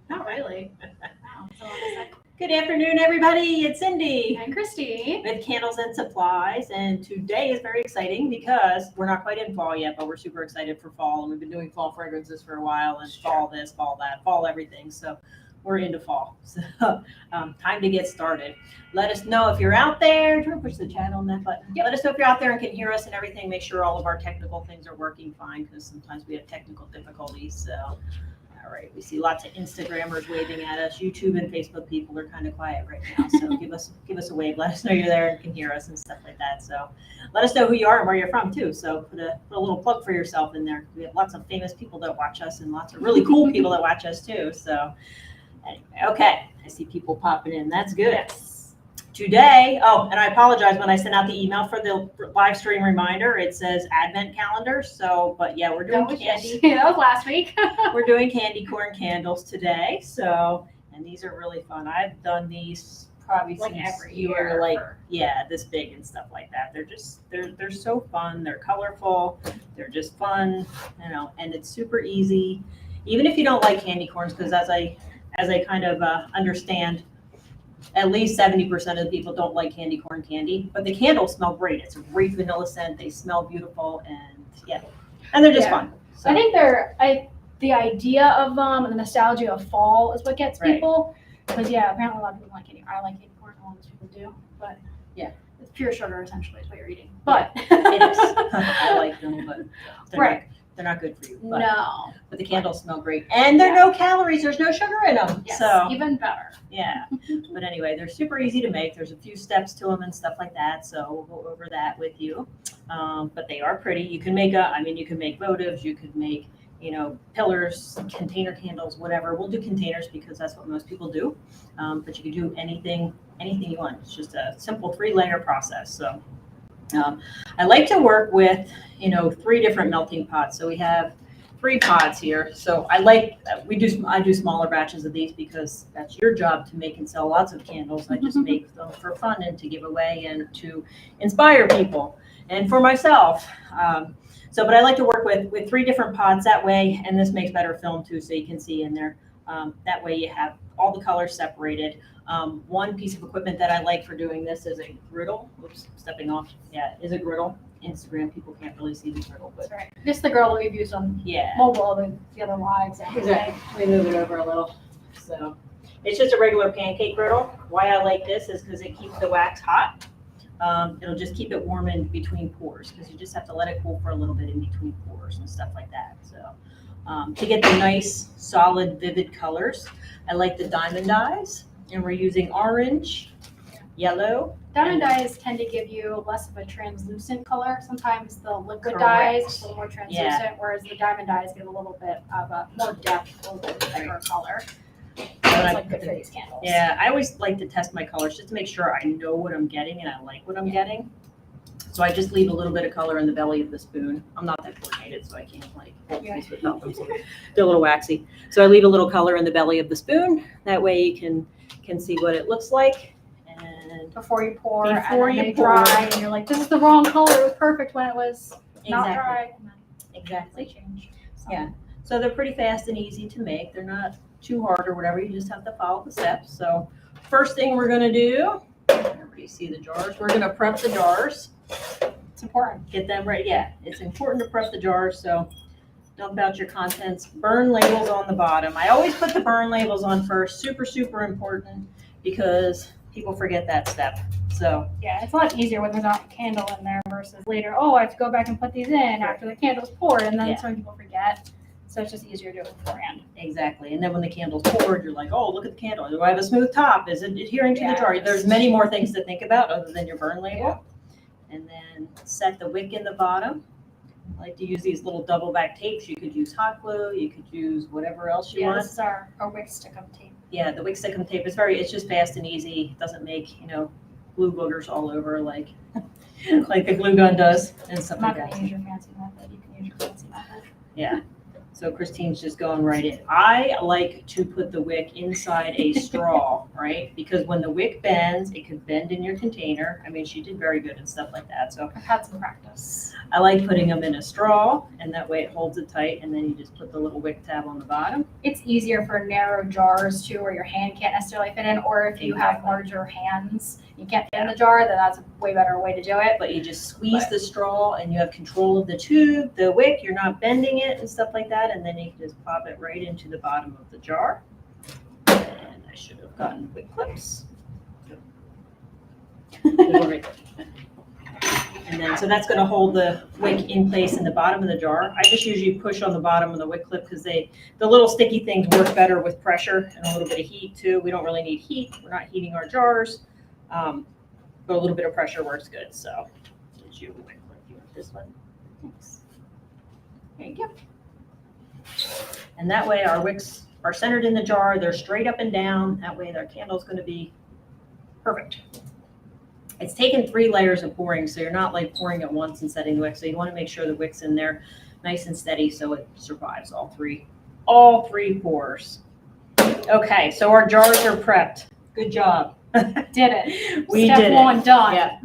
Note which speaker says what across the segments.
Speaker 1: Not really. Wow, so
Speaker 2: Good afternoon, everybody. It's Cindy
Speaker 1: and Christy.
Speaker 2: with Candles and Supplies, and today is very exciting because we're not quite in fall yet, but we're super excited for fall, and we've been doing fall fragrances for a while, and fall this, fall that, fall everything. So we're into fall. So time to get started. Let us know if you're out there. Try to push the chat on that button.
Speaker 1: Yep.
Speaker 2: Let us know if you're out there and can hear us and everything. Make sure all of our technical things are working fine because sometimes we have technical difficulties. So. All right, we see lots of Instagrammers waving at us. YouTube and Facebook people are kind of quiet right now, so give us a wave. Let us know you're there and can hear us and stuff like that. So let us know who you are and where you're from too. So put a little plug for yourself in there. We have lots of famous people that watch us and lots of really cool people that watch us too. So anyway, okay, I see people popping in. That's good.
Speaker 1: Yes.
Speaker 2: Today, and I apologize when I sent out the email for the live stream reminder, it says Advent calendar. So, but yeah, we're doing candy.
Speaker 1: That was last week.
Speaker 2: We're doing candy corn candles today. So, and these are really fun. I've done these probably
Speaker 1: Like
Speaker 2: since
Speaker 1: every
Speaker 2: you
Speaker 1: year
Speaker 2: were like,
Speaker 1: for-
Speaker 2: this big and stuff like that. They're so fun. They're colorful. They're just fun, and it's super easy. Even if you don't like candy corns, because as I kind of understand, at least 70% of the people don't like candy corn candy, but the candles smell great. It's a great vanilla scent. They smell beautiful, and they're just fun. So.
Speaker 1: I think the idea of them and the nostalgia of fall is what gets people. Because apparently a lot of people like candy. I like candy corn. A lot of people do, but it's pure sugar essentially is what you're eating. But
Speaker 2: it is. I like them, but they're not good for you. But,
Speaker 1: no.
Speaker 2: But the candles smell great, and they're no calories. There's no sugar in them.
Speaker 1: Yes,
Speaker 2: so
Speaker 1: even better.
Speaker 2: Yeah. But anyway, they're super easy to make. There's a few steps to them and stuff like that. So we'll go over that with you. But they are pretty. You can make you can make votives. You could make, pillars, container candles, whatever. We'll do containers because that's what most people do. But you can do anything you want. It's just a simple 3-layer process. So I like to work with, 3 different melting pots. So we have 3 pods here. So I do smaller batches of these because that's your job to make and sell lots of candles. I just make them for fun and to give away and to inspire people and for myself. But I like to work with 3 different pods that way, and this makes better film too, so you can see in there. That way you have all the colors separated. One piece of equipment that I like for doing this is a griddle. Oops, stepping off. Yeah, is a griddle. Instagram people can't really see the griddle, but
Speaker 1: that's right. This is the girl that we've used on mobile, the other lives.
Speaker 2: Exactly. We move it over a little. So it's just a regular pancake griddle. Why I like this is because it keeps the wax hot. It'll just keep it warm in between pours because you just have to let it cool for a little bit in between pours and stuff like that. So to get the nice, solid, vivid colors, I like the diamond dyes, and we're using orange, yellow.
Speaker 1: Diamond dyes tend to give you less of a translucent color. Sometimes the liquid
Speaker 2: Correct.
Speaker 1: dyes are a little more translucent, whereas the diamond dyes give a little bit of a more depth, a little bit thicker color. It's like good for these candles.
Speaker 2: Yeah, I always like to test my colors just to make sure I know what I'm getting and I like what I'm getting. So I just leave a little bit of color in the belly of the spoon. I'm not that coordinated, so I can't hold these with them. So they're a little waxy. So I leave a little color in the belly of the spoon. That way you can see what it looks like. And
Speaker 1: before you pour,
Speaker 2: they
Speaker 1: dry, and you're like, this is the wrong color. It was perfect when it was not dry.
Speaker 2: Exactly.
Speaker 1: Change. So.
Speaker 2: Yeah. So they're pretty fast and easy to make. They're not too hard or whatever. You just have to follow the steps. So first thing we're going to do, everybody see the jars. We're going to prep the jars.
Speaker 1: It's important.
Speaker 2: Get them ready. Yeah, it's important to prep the jars. So dump out your contents. Burn labels on the bottom. I always put the burn labels on first. Super, super important because people forget that step. So
Speaker 1: yeah, it's a lot easier when there's not a candle in there versus later, I have to go back and put these in after the candle's poured, and then some people forget. So it's just easier to do it beforehand.
Speaker 2: Exactly. And then when the candle's poured, you're like, oh, look at the candle. Do I have a smooth top? Is it adhering to the jar? There's many more things to think about other than your burn label. Yeah. And then set the wick in the bottom. I like to use these little double back tapes. You could use hot glue. You could use whatever else you want.
Speaker 1: This is our wick stickum tape.
Speaker 2: Yeah, the wick stickum tape is it's just fast and easy. It doesn't make, glue boogers all over like the glue gun does and stuff like that.
Speaker 1: I'm not going to use your fancy method. You can use your fancy method.
Speaker 2: Yeah. So Christine's just going right in. I like to put the wick inside a straw right? Because when the wick bends, it could bend in your container. I mean, she did very good and stuff like that. So
Speaker 1: I've had some practice.
Speaker 2: I like putting them in a straw, and that way it holds it tight, and then you just put the little wick tab on the bottom.
Speaker 1: It's easier for narrow jars too, where your hand can't necessarily fit in, or if you have
Speaker 2: Exactly.
Speaker 1: larger hands, you can't fit in the jar, then that's a way better way to do it.
Speaker 2: But you just squeeze the straw, and you have control of the tube, the wick, you're not bending it and stuff like that, and then you can just pop it right into the bottom of the jar. And I should have gotten wick clips. There's one right there. And then, so that's gonna hold the wick in place in the bottom of the jar. I just usually push on the bottom of the wick clip because the little sticky things work better with pressure and a little bit of heat too. We don't really need heat. We're not heating our jars. But a little bit of pressure works good, so. Did you wick clip? You want this one? Thanks. There you go. And that way our wicks are centered in the jar. They're straight up and down. That way their candle's gonna be perfect. It's taken 3 layers of pouring, so you're not like pouring at once and setting the wick. So you want to make sure the wick's in there nice and steady so it survives all three pours. Okay, so our jars are prepped. Good job.
Speaker 1: Did it.
Speaker 2: We
Speaker 1: Step
Speaker 2: did it.
Speaker 1: 1 done.
Speaker 2: Yeah.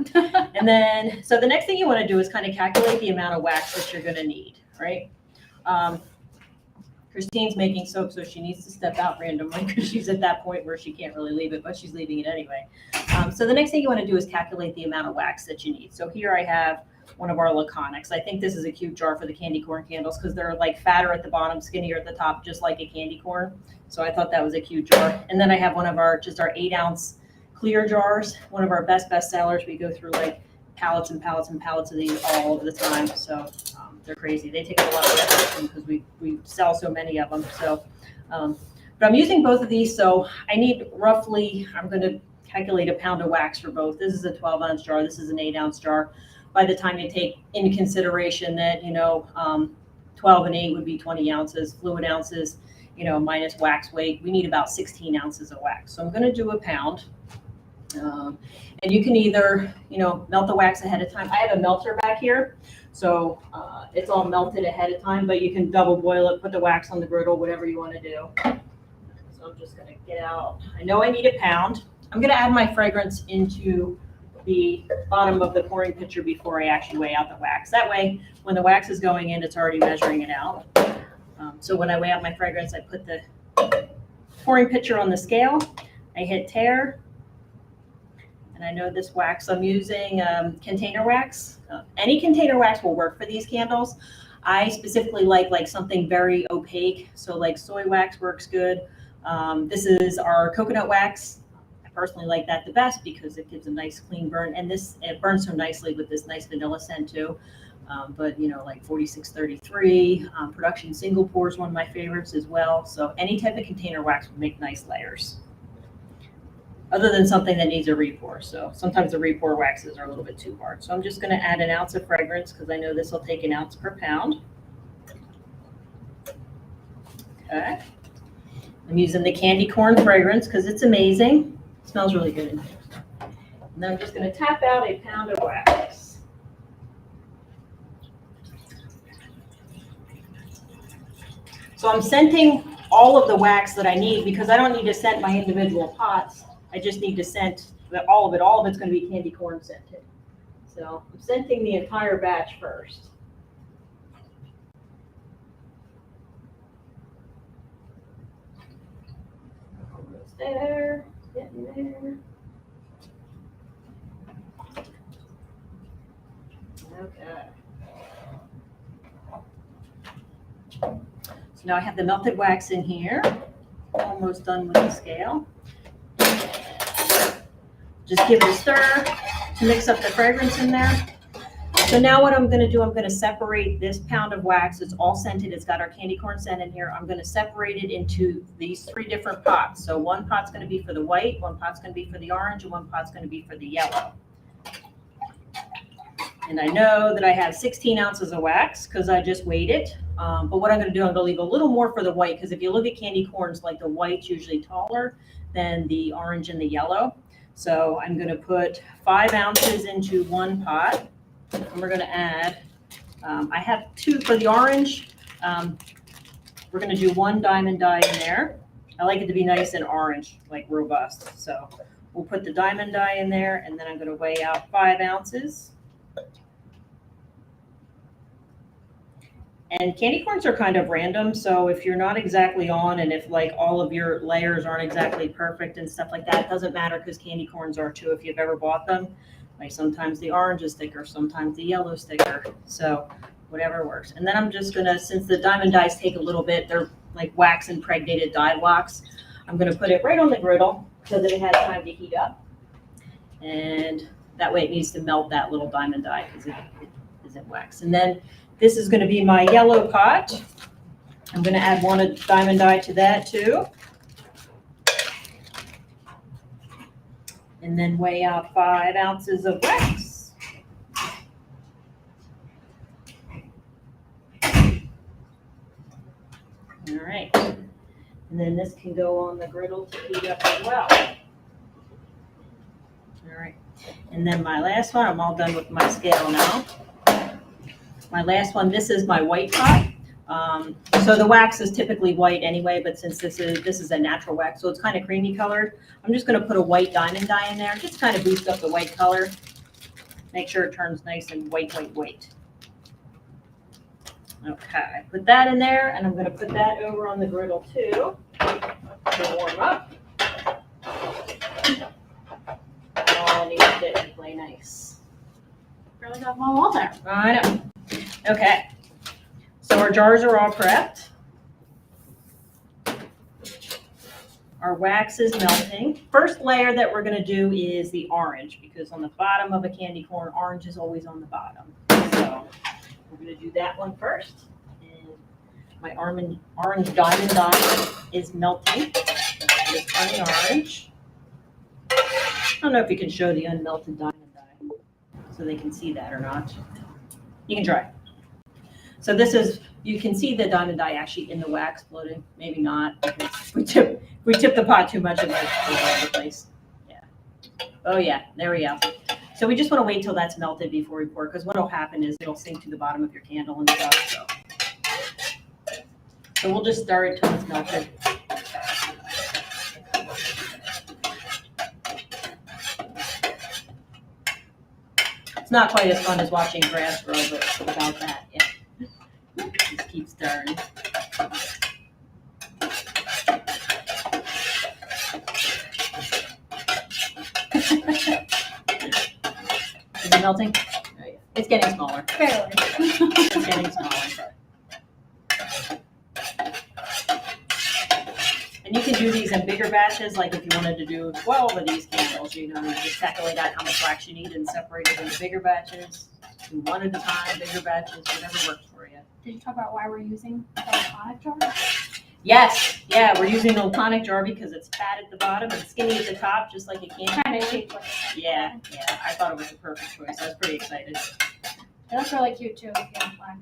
Speaker 2: And then, so the next thing you want to do is kind of calculate the amount of wax that you're going to need, right? Christine's making soap, so she needs to step out randomly because she's at that point where she can't really leave it, but she's leaving it anyway. So the next thing you want to do is calculate the amount of wax that you need. So here I have one of our Laconics. I think this is a cute jar for the candy corn candles because they're like fatter at the bottom, skinnier at the top, just like a candy corn. So I thought that was a cute jar. And then I have one of our 8-ounce clear jars, one of our best sellers. We go through like pallets and pallets and pallets of these all of the time. So they're crazy. They take up a lot of effort because we sell so many of them. So, but I'm using both of these. So I need roughly, I'm going to calculate a pound of wax for both. This is a 12-ounce jar. This is an 8-ounce jar. By the time you take into consideration that, 12 and 8 would be 20 ounces, fluid ounces, minus wax weight, we need about 16 ounces of wax. So I'm going to do a pound. And you can either, melt the wax ahead of time. I have a melter back here. So it's all melted ahead of time, but you can double boil it, put the wax on the griddle, whatever you want to do. So I'm just going to get out. I know I need a pound. I'm going to add my fragrance into the bottom of the pouring pitcher before I actually weigh out the wax. That way, when the wax is going in, it's already measuring it out. So when I weigh out my fragrance, I put the pouring pitcher on the scale. I hit tare. And I know this wax I'm using, container wax. Any container wax will work for these candles. I specifically like something very opaque. So like soy wax works good. This is our coconut wax. I personally like that the best because it gives a nice clean burn. And it burns so nicely with this nice vanilla scent too. But like 4633, production single pour is one of my favorites as well. So any type of container wax would make nice layers. Other than something that needs a repour. So sometimes the repour waxes are a little bit too hard. So I'm just going to add an ounce of fragrance because I know this will take an ounce per pound. Okay. I'm using the candy corn fragrance because it's amazing. It smells really good in here. And then I'm just going to tap out a pound of wax. So I'm scenting all of the wax that I need because I don't need to scent my individual pots. I just need to scent all of it. All of it's going to be candy corn scented. So I'm scenting the entire batch first. Almost there. Getting there. Okay. So now I have the melted wax in here. Almost done with the scale. Just give it a stir to mix up the fragrance in there. So now what I'm going to do, I'm going to separate this pound of wax. It's all scented. It's got our candy corn scent in here. I'm going to separate it into these 3 different pots. So one pot's going to be for the white, one pot's going to be for the orange, and one pot's going to be for the yellow. And I know that I have 16 ounces of wax because I just weighed it. But what I'm going to do, I'm going to leave a little more for the white because if you look at candy corns, like the white's usually taller than the orange and the yellow. So I'm going to put 5 ounces into one pot. And we're going to add, I have 2 for the orange. We're going to do 1 diamond dye in there. I like it to be nice and orange, like robust. So we'll put the diamond dye in there, and then I'm going to weigh out 5 ounces. And candy corns are kind of random, so if you're not exactly on, and if like all of your layers aren't exactly perfect and stuff like that, it doesn't matter, because candy corns are too if you've ever bought them. Like sometimes the orange is thicker, sometimes the yellow is thicker, so whatever works. And then I'm just gonna, since the diamond dyes take a little bit, they're like wax impregnated dye blocks, I'm gonna put it right on the griddle so that it has time to heat up. And that way it needs to melt that little diamond dye because it isn't wax. And then this is going to be my yellow pot. I'm going to add 1 diamond dye to that too. And then weigh out 5 ounces of wax. All right. And then this can go on the griddle to heat up as well. All right. And then my last one, I'm all done with my scale now. My last one, this is my white pot. So the wax is typically white anyway, but since this is a natural wax, so it's kind of creamy colored, I'm just going to put a white diamond dye in there, just kind of boost up the white color. Make sure it turns nice and white. Okay, put that in there, and I'm going to put that over on the griddle too to warm up. All needs to play nice.
Speaker 1: Really got them all on there.
Speaker 2: I know. Okay, so our jars are all prepped. Our wax is melting. First layer that we're going to do is the orange, because on the bottom of a candy corn, orange is always on the bottom. So we're going to do that one first. And my orange diamond dye is melting. It's turning orange. I don't know if you can show the unmelted diamond dye so they can see that or not. You can try. So this is, you can see the diamond dye actually in the wax floating. Maybe not, because we tip the pot too much, it might go all over the place. Yeah. Oh yeah, there we go. So we just want to wait till that's melted before we pour, because what will happen is it'll sink to the bottom of your candle and stuff. So we'll just stir it till it's melted. It's not quite as fun as watching grass grow, but about that, yeah. Just keep stirring. Is it melting? Oh, yeah. It's getting smaller.
Speaker 1: Barely.
Speaker 2: It's getting smaller. And you can do these in bigger batches, like if you wanted to do 12 of these candles, you know, you just calculate out how much wax you need and separate it into bigger batches. Do one at a time, bigger batches, whatever works for you.
Speaker 1: Did you talk about why we're using the tonic jar?
Speaker 2: Yes, yeah, we're using an tonic jar because it's fat at the bottom and skinny at the top, just like a candy.
Speaker 1: Kind of shaped like a
Speaker 2: Yeah, I thought it was a perfect choice. I was pretty excited.
Speaker 1: It looks really cute too. Yeah, black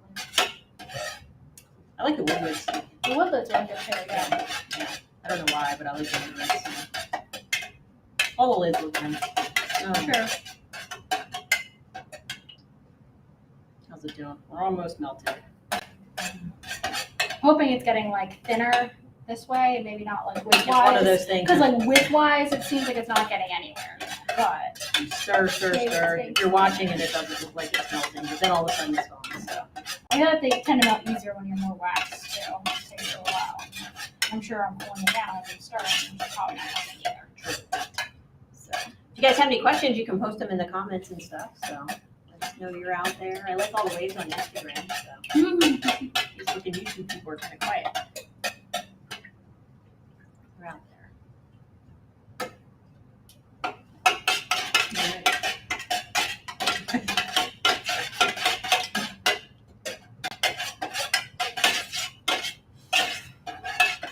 Speaker 1: lids.
Speaker 2: I like the woodwoods.
Speaker 1: The woodlids are good too. Yeah.
Speaker 2: I don't know why, but I like the woodwoods. All the lids look nice.
Speaker 1: Sure.
Speaker 2: How's it doing? We're almost melted.
Speaker 1: Hoping it's getting like thinner this way, maybe not like
Speaker 2: It's one of
Speaker 1: widthwise.
Speaker 2: those things.
Speaker 1: Because like widthwise, it seems like it's not getting anywhere. But
Speaker 2: Stir. If you're watching it, it doesn't look like it's melting, but then all of a sudden it's gone. So
Speaker 1: I feel like they tend to melt easier when you're more waxed too. It takes a while. I'm sure I'm cooling it down as I'm stirring. It's probably not helping either.
Speaker 2: true. So if you guys have any questions, you can post them in the comments and stuff. So let us know you're out there. I like all the waves on Instagram. So these looking YouTube people are kind of quiet. We're out there. All right.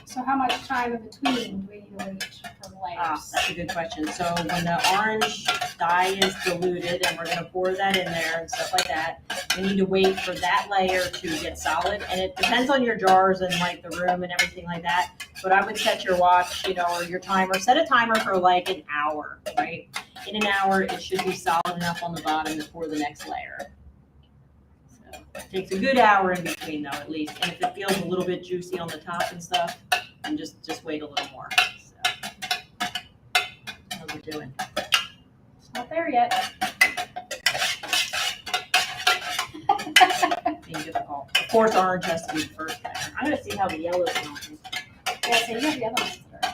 Speaker 1: So how much time in between do we need to wait for the layers?
Speaker 2: That's a good question. So when the orange dye is diluted, and we're going to pour that in there and stuff like that, we need to wait for that layer to get solid. And it depends on your jars and like the room and everything like that. But I would set your watch, you know, or your timer. Set a timer for like an hour, right? In an hour, it should be solid enough on the bottom to pour the next layer. So It takes a good hour in between though, at least. And if it feels a little bit juicy on the top and stuff, then just wait a little more. So, how's it doing?
Speaker 1: It's not there yet.
Speaker 2: Being difficult. Of course, orange has to be the first layer. I'm gonna see how the yellow's going.
Speaker 1: Yeah, so you have the other ones that are.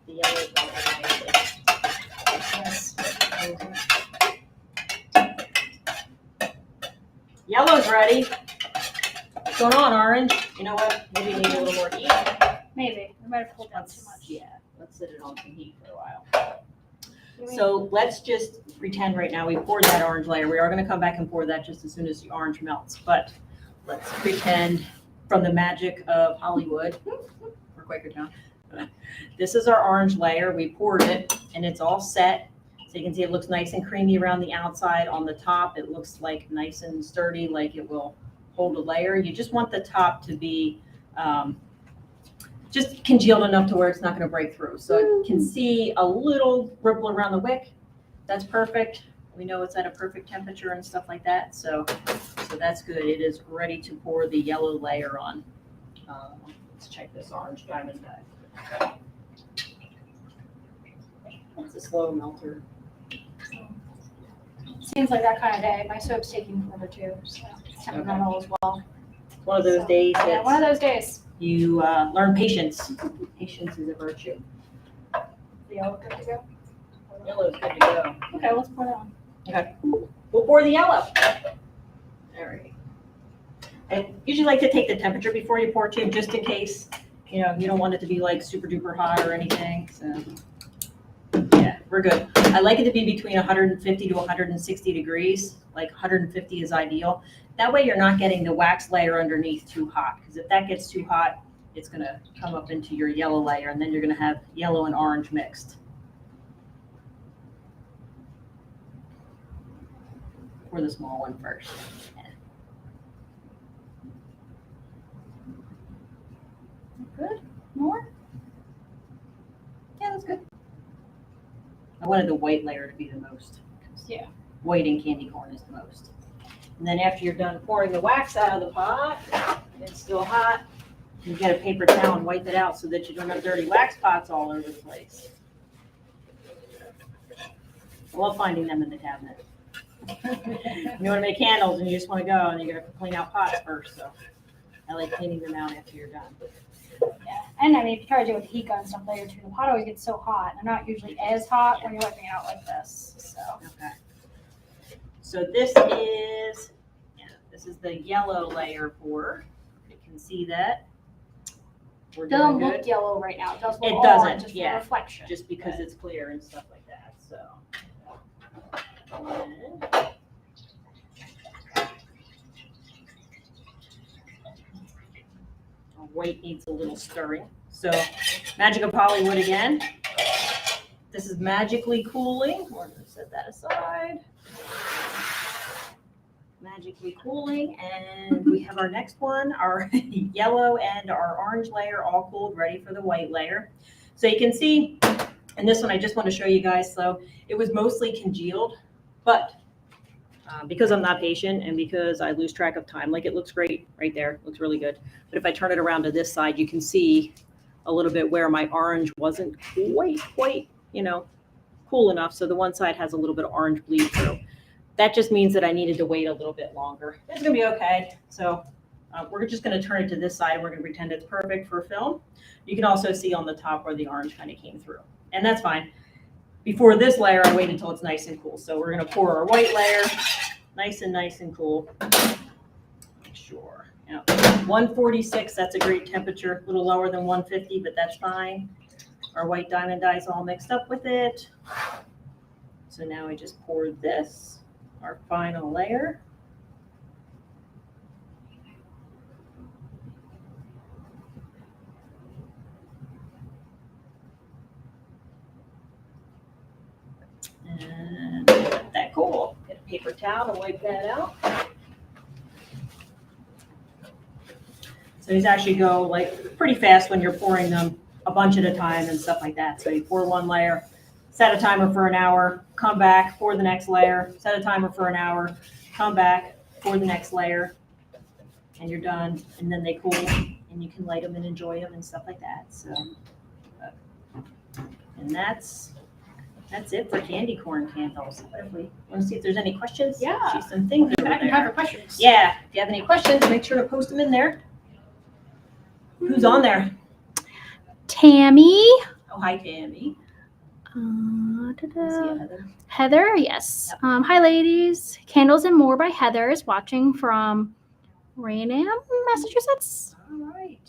Speaker 2: The yellow's going nicely.
Speaker 1: Yes.
Speaker 2: Yellow's ready. What's going on, orange? You know what? Maybe you need a little more heat.
Speaker 1: Maybe. We might have pulled down too much.
Speaker 2: Yeah, let's sit it on some heat for a while. So let's just pretend right now we poured that orange layer. We are going to come back and pour that just as soon as the orange melts. But let's pretend from the magic of Hollywood or Quakertown. This is our orange layer. We poured it and it's all set. So you can see it looks nice and creamy around the outside. On the top, it looks like nice and sturdy, like it will hold a layer. You just want the top to be just congealed enough to where it's not going to break through. So you can see a little ripple around the wick. That's perfect. We know it's at a perfect temperature and stuff like that. So that's good. It is ready to pour the yellow layer on. Let's check this orange diamond dye. It's a slow melter.
Speaker 1: Seems like that kind of day. My soap's taking forever too, so it's temperamental as well.
Speaker 2: It's one of those days
Speaker 1: Yeah,
Speaker 2: that
Speaker 1: one of those days.
Speaker 2: you learn patience. Patience is a virtue.
Speaker 1: The yellow good to go.
Speaker 2: Yellow's good to go.
Speaker 1: Okay, let's pour that on.
Speaker 2: Okay. We'll pour the yellow. All right. I usually like to take the temperature before you pour too, just in case, you don't want it to be like super duper hot or anything. So yeah, we're good. I like it to be between 150 to 160 degrees. Like 150 is ideal. That way you're not getting the wax layer underneath too hot, because if that gets too hot, it's going to come up into your yellow layer, and then you're going to have yellow and orange mixed. Pour the small one first.
Speaker 1: Good. More?
Speaker 2: Yeah, that's good. I wanted the white layer to be the most.
Speaker 1: Yeah.
Speaker 2: White and candy corn is the most. And then after you're done pouring the wax out of the pot, and it's still hot, you get a paper towel and wipe it out so that you don't have dirty wax pots all over the place. I love finding them in the cabinet. You want to make candles and you just want to go and you have to clean out pots first. So I like cleaning them out after you're done.
Speaker 1: Yeah. And I mean, if you try to do it with the heat gun and stuff later too, the pot always gets so hot. They're not usually as hot when you're wiping it out like this. So.
Speaker 2: Okay. So this is the yellow layer pour. You can see that. We're
Speaker 1: It doesn't
Speaker 2: doing
Speaker 1: look
Speaker 2: good.
Speaker 1: yellow right now. It does look
Speaker 2: It
Speaker 1: orange,
Speaker 2: doesn't,
Speaker 1: just
Speaker 2: yeah.
Speaker 1: for reflection.
Speaker 2: Just because it's clear and stuff like that. So. White needs a little stirring. So Magic of Hollywood again. This is magically cooling. We're going to set that aside. Magically cooling. And we have our next one, our yellow and our orange layer all cooled, ready for the white layer. So you can see, and this one I just want to show you guys. So it was mostly congealed, but because I'm not patient and because I lose track of time, like it looks great right there, looks really good. But if I turn it around to this side, you can see a little bit where my orange wasn't quite, cool enough. So the one side has a little bit of orange bleed through. That just means that I needed to wait a little bit longer. It's gonna be okay. So we're just gonna turn it to this side. We're gonna pretend it's perfect for film. You can also see on the top where the orange kind of came through, and that's fine. Before this layer, I wait until it's nice and cool. So we're gonna pour our white layer, nice and cool. Make sure. 146, that's a great temperature. A little lower than 150, but that's fine. Our white diamond dye is all mixed up with it. So now I just poured this, our final layer. And let that cool. Get a paper towel to wipe that out. So these actually go like pretty fast when you're pouring them a bunch at a time and stuff like that. So you pour one layer, set a timer for an hour, come back, pour the next layer, set a timer for an hour, come back, pour the next layer, and you're done. And then they cool, and you can light them and enjoy them and stuff like that. So, and that's it for candy corn candles. What if we want to see if there's any questions?
Speaker 1: Yeah.
Speaker 2: See some things over
Speaker 1: I can
Speaker 2: there.
Speaker 1: have your questions.
Speaker 2: Yeah, if you have any questions, make sure to post them in there. Who's on there?
Speaker 1: Tammy.
Speaker 2: Oh, hi, Tammy.
Speaker 1: Ta-da.
Speaker 2: I see Heather.
Speaker 1: Heather, yes. Hi, ladies. Candles and More by Heather is watching from Raynham, Massachusetts.
Speaker 2: All right.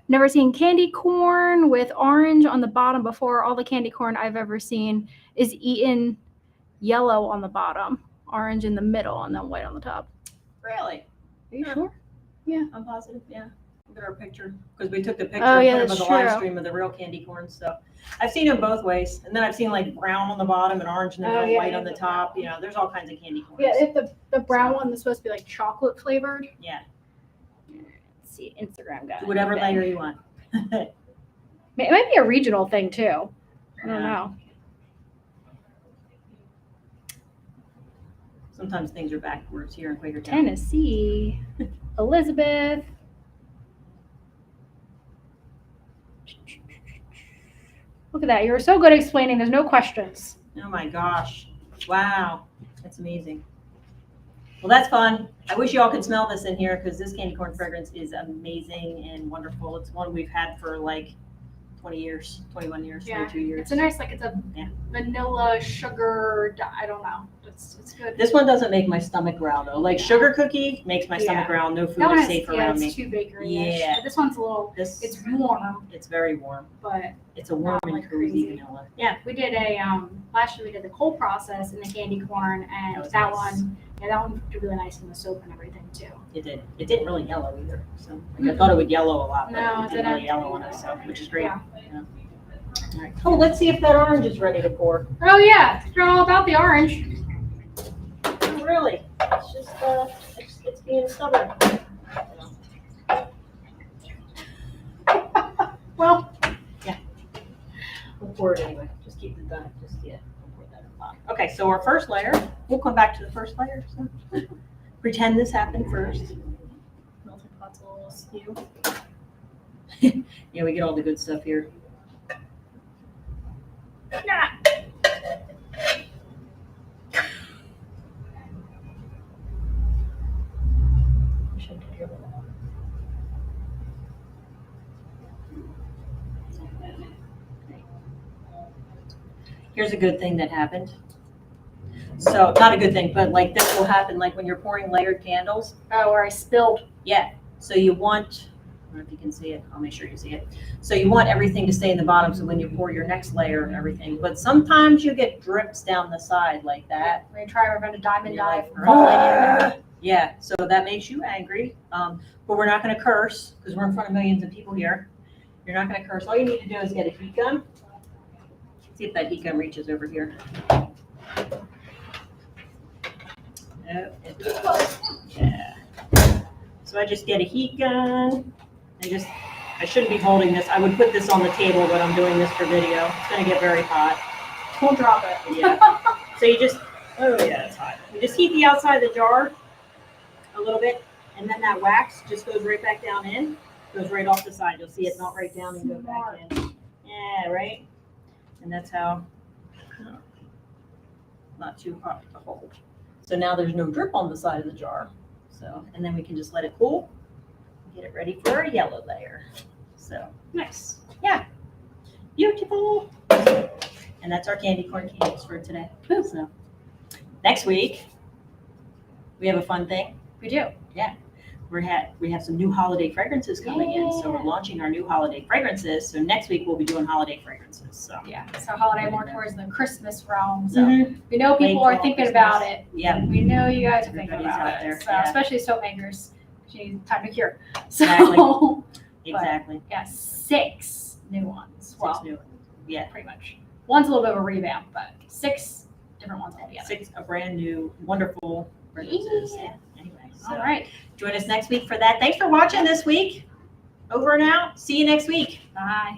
Speaker 1: Never seen candy corn with orange on the bottom before. All the candy corn I've ever seen is eaten yellow on the bottom, orange in the middle, and then white on the top.
Speaker 2: Really?
Speaker 1: Are you sure?
Speaker 2: I'm positive, yeah. Look at our picture, because we took the picture
Speaker 1: Oh,
Speaker 2: and
Speaker 1: yeah,
Speaker 2: put them on
Speaker 1: that's
Speaker 2: the live
Speaker 1: true.
Speaker 2: stream of the real candy corn stuff. I've seen them both ways, and then I've seen like brown on the bottom and orange in the
Speaker 1: Oh,
Speaker 2: middle,
Speaker 1: yeah,
Speaker 2: white
Speaker 1: yeah,
Speaker 2: on the
Speaker 1: the
Speaker 2: top.
Speaker 1: brown.
Speaker 2: You know, there's all kinds of candy corns.
Speaker 1: Yeah, if the brown one is supposed to be like chocolate flavored.
Speaker 2: Yeah.
Speaker 1: Let's see, Instagram guy.
Speaker 2: Do whatever layer you want.
Speaker 1: It might be a regional thing too. I don't know.
Speaker 2: Sometimes things are backwards here in Quakertown.
Speaker 1: Tennessee. Elizabeth. Look at that. You were so good at explaining. There's no questions.
Speaker 2: Oh my gosh. Wow. That's amazing. Well, that's fun. I wish you all could smell this in here because this candy corn fragrance is amazing and wonderful. It's one we've had for like 20 years, 21 years,
Speaker 1: Yeah.
Speaker 2: 22 years.
Speaker 1: It's a nice, like it's a
Speaker 2: Yeah.
Speaker 1: vanilla sugar. I don't know. It's good.
Speaker 2: This one doesn't make my stomach growl though. Like sugar cookie makes my stomach
Speaker 1: Yeah.
Speaker 2: growl. No food
Speaker 1: That one
Speaker 2: is
Speaker 1: is,
Speaker 2: safe
Speaker 1: yeah,
Speaker 2: around
Speaker 1: it's
Speaker 2: me.
Speaker 1: too bakery-ish.
Speaker 2: Yeah.
Speaker 1: But this one's a little.
Speaker 2: This
Speaker 1: It's warm,
Speaker 2: it's very warm.
Speaker 1: but
Speaker 2: It's a warm
Speaker 1: Not
Speaker 2: and
Speaker 1: like
Speaker 2: cozy
Speaker 1: crazy.
Speaker 2: vanilla. Yeah.
Speaker 1: we did a last year we did the cold process in the candy corn, and
Speaker 2: That was
Speaker 1: that
Speaker 2: nice.
Speaker 1: one, yeah, that one did really nice in the soap and everything too.
Speaker 2: It did. It didn't really yellow either. So like, I thought it would yellow a lot, but
Speaker 1: No,
Speaker 2: it
Speaker 1: it
Speaker 2: didn't really
Speaker 1: didn't.
Speaker 2: yellow on us, so which is great.
Speaker 1: Yeah.
Speaker 2: All right. Oh, let's see if that orange is ready to pour.
Speaker 1: Oh yeah, forgot all about the orange.
Speaker 2: Oh, really? It's just it's being stubborn.
Speaker 1: Well,
Speaker 2: We'll pour it anyway. Just keep the gun. Just we'll pour that in the bottom. Okay, so our first layer. We'll come back to the first layer. So pretend this happened first.
Speaker 1: melted pot's a little skew.
Speaker 2: Yeah, we get all the good stuff here. Here's a good thing that happened. So not a good thing, but like this will happen like when you're pouring layered candles.
Speaker 1: Oh, where I spilled.
Speaker 2: Yeah. So you want, I don't know if you can see it. I'll make sure you see it. So you want everything to stay in the bottom. So when you pour your next layer and everything, but sometimes you get drips down the side like that.
Speaker 1: When you try to run a diamond
Speaker 2: And you're
Speaker 1: dive,
Speaker 2: like,
Speaker 1: fall in it.
Speaker 2: Yeah. So that makes you angry. But we're not going to curse because we're in front of millions of people here. You're not going to curse. All you need to do is get a heat gun. See if that heat gun reaches over here. No, it does. Yeah. So I just get a heat gun. I shouldn't be holding this. I would put this on the table, but I'm doing this for video. It's going to get very hot.
Speaker 1: Don't drop it.
Speaker 2: Yeah. So you just, oh yeah, it's hot. You just heat the outside of the jar a little bit, and then that wax just goes right back down in. Goes right off the side. You'll see it melt right down and go back in. Yeah, right? And that's how, not too hot to hold. So now there's no drip on the side of the jar. So, and then we can just let it cool. Get it ready for a yellow layer. So,
Speaker 1: Nice.
Speaker 2: yeah. Beautiful. And that's our candy corn candles for today. So, next week, we have a fun thing.
Speaker 1: We do.
Speaker 2: We have some new holiday fragrances coming in. So we're
Speaker 1: Yeah.
Speaker 2: launching our new holiday fragrances. So next week we'll be doing holiday fragrances. So
Speaker 1: Yeah. So holiday more towards the Christmas realm. So
Speaker 2: Mhm.
Speaker 1: we know people
Speaker 2: Late
Speaker 1: are
Speaker 2: fall,
Speaker 1: thinking
Speaker 2: Christmas.
Speaker 1: about it.
Speaker 2: Yeah,
Speaker 1: We know you guys are thinking
Speaker 2: Everybody's
Speaker 1: about
Speaker 2: out
Speaker 1: it.
Speaker 2: there,
Speaker 1: So
Speaker 2: yeah.
Speaker 1: especially soap makers. You need time to cure. So
Speaker 2: Exactly. exactly.
Speaker 1: yeah, 6 new ones.
Speaker 2: 6
Speaker 1: Well,
Speaker 2: new. Yeah,
Speaker 1: pretty much. One's a little bit of a revamp, but 6 different ones altogether.
Speaker 2: 6 a brand new, wonderful fragrances.
Speaker 1: Yeah.
Speaker 2: Anyway, so
Speaker 1: All right.
Speaker 2: join us next week for that. Thanks for watching this week. over and out. See you next week.
Speaker 1: Bye.